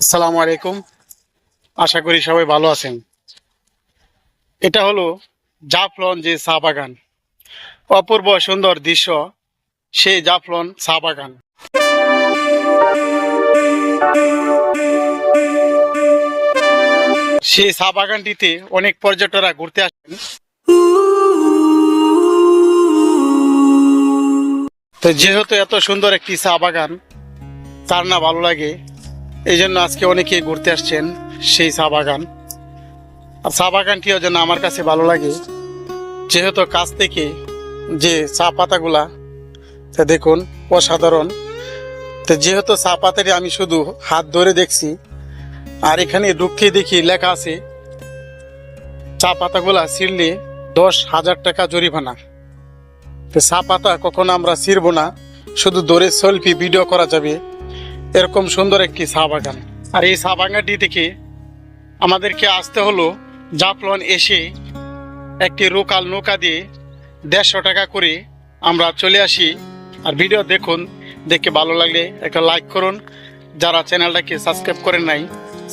আসসালামু আলাইকুম। আশা করি সবাই ভালো আছেন। এটা হলো জাফলং যে চা বাগান, অপূর্ব সুন্দর দৃশ্য সেই জাফলং চা বাগান। সেই চা বাগানটিতে অনেক পর্যটকরা ঘুরতে আসেন। তো যেহেতু এত সুন্দর একটি চা বাগান কার না ভালো লাগে, এই জন্য আজকে অনেকে ঘুরতে আসছেন সেই চা বাগান। আর চা বাগানটিও যেন আমার কাছে ভালো লাগে, যেহেতু কাছ থেকে যে চা পাতাগুলা তা দেখুন অসাধারণ। তো যেহেতু চা পাতাটি আমি শুধু হাত ধরে দেখছি, আর এখানে ঢুকতে দেখি লেখা আছে চা পাতাগুলা ছিঁড়লে 10,000 টাকা জরিমানা। তো চা পাতা কখনো আমরা ছিঁড়ব না, শুধু ধরে সেলফি ভিডিও করা যাবে, এরকম সুন্দর একটি চা বাগান। আর এই চা বাগানটি থেকে আমাদেরকে আসতে হলো জাফলং এসে একটি লোকাল নৌকা দিয়ে 150 টাকা করে আমরা চলে আসি। আর ভিডিও দেখুন, দেখে ভালো লাগলে একটা লাইক করুন। যারা চ্যানেলটাকে সাবস্ক্রাইব করেন নাই,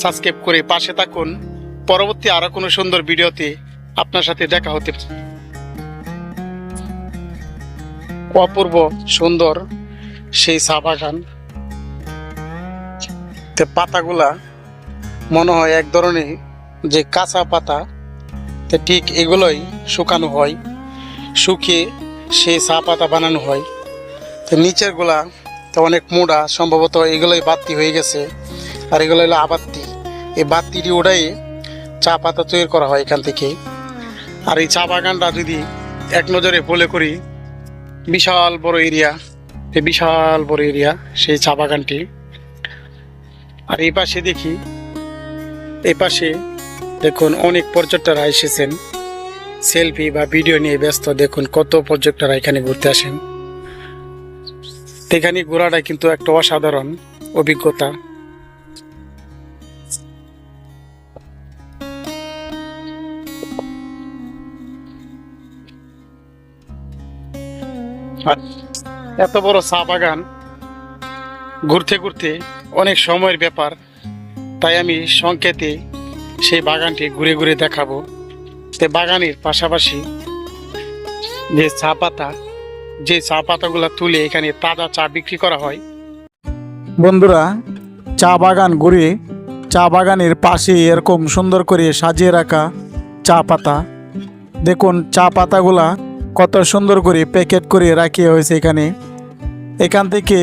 সাবস্ক্রাইব করে পাশে থাকুন। পরবর্তী আরো কোনো সুন্দর ভিডিওতে আপনার সাথে দেখা হতে পারে। অপূর্ব সুন্দর সেই চা বাগান। পাতাগুলা মনে হয় এক ধরনের যে কাঁচা পাতা, তো ঠিক এগুলোই শুকানো হয়, শুকিয়ে সেই চা পাতা বানানো হয়। তো নিচের গুলা তো অনেক মোটা, সম্ভবত এগুলোই বাতি হয়ে গেছে। আর এগুলো হলো আবাত্তি, এই বাতিটি ওটাই চা পাতা তৈরি করা হয় এখান থেকে। আর এই চা বাগানটা যদি এক নজরে বলে করি, বিশাল বড় এরিয়া, বিশাল বড় এরিয়া সেই চা বাগানটি। আর এই পাশে দেখি, এই পাশে দেখুন অনেক পর্যটকরা এসেছেন সেলফি বা ভিডিও নিয়ে ব্যস্ত। দেখুন কত পর্যটকরা এখানে ঘুরতে আসেন। এখানে ঘোরাটা কিন্তু একটা অসাধারণ অভিজ্ঞতা। আর এত বড় চা বাগান ঘুরতে ঘুরতে অনেক সময়ের ব্যাপার, তাই আমি সংক্ষেপে সেই বাগানটি ঘুরে ঘুরে দেখাবো। সে বাগানের পাশাপাশি যে চা পাতা, যে চা পাতাগুলো তুলে এখানে তাজা চা বিক্রি করা হয়। বন্ধুরা, চা বাগান ঘুরে চা বাগানের পাশে এরকম সুন্দর করে সাজিয়ে রাখা চা পাতা দেখুন। চা পাতাগুলা কত সুন্দর করে প্যাকেট করে রাখিয়ে হয়েছে এখানে। এখান থেকে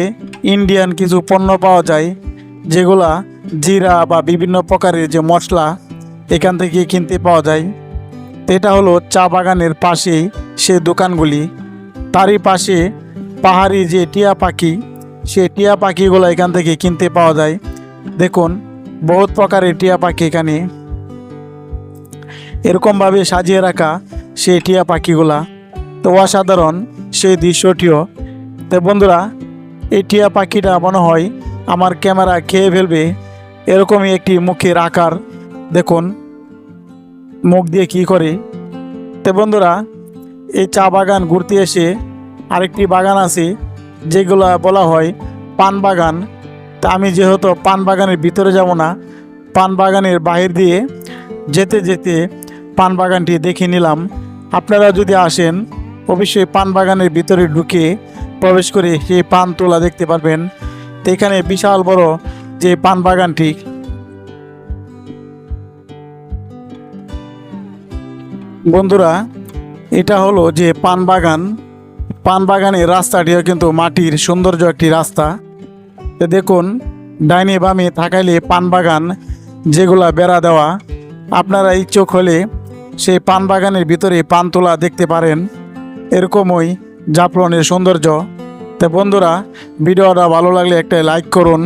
ইন্ডিয়ান কিছু পণ্য পাওয়া যায়, যেগুলা জিরা বা বিভিন্ন প্রকারের যে মশলা এখান থেকে কিনতে পাওয়া যায়। এটা হলো চা বাগানের পাশেই সে দোকানগুলি। তারই পাশে পাহাড়ি যে টিয়া পাখি, সে টিয়া পাখিগুলো এখান থেকে কিনতে পাওয়া যায়। দেখুন বহুত প্রকারের টিয়া পাখি এখানে এরকমভাবে সাজিয়ে রাখা সেই টিয়া পাখিগুলা, তো অসাধারণ সেই দৃশ্যটিও। তো বন্ধুরা, এই টিয়া পাখিটা মনে হয় আমার ক্যামেরা খেয়ে ফেলবে, এরকমই একটি মুখের আকার। দেখুন মুখ দিয়ে কি করে। তো বন্ধুরা, এই চা বাগান ঘুরতে এসে আরেকটি বাগান আছে যেগুলা বলা হয় পান বাগান। তা আমি যেহেতু পান বাগানের ভিতরে যাব না, পান বাগানের বাহির দিয়ে যেতে যেতে পান বাগানটি দেখে নিলাম। আপনারা যদি আসেন অবশ্যই পান বাগানের ভিতরে ঢুকে প্রবেশ করে সেই পান তোলা দেখতে পারবেন। তো এখানে বিশাল বড় যে পান বাগানটি, বন্ধুরা এটা হলো যে পান বাগান। পান বাগানের রাস্তাটিও কিন্তু মাটির সৌন্দর্য একটি রাস্তা। তো দেখুন ডাইনে বামে থাকাইলে পান বাগান, যেগুলা বেড়া দেওয়া, আপনারা ইচ্ছুক হলে সেই পান বাগানের ভিতরে পান তোলা দেখতে পারেন। এরকমই জাফলংয়ের সৌন্দর্য। তো বন্ধুরা, ভিডিওটা ভালো লাগলে একটা লাইক করুন।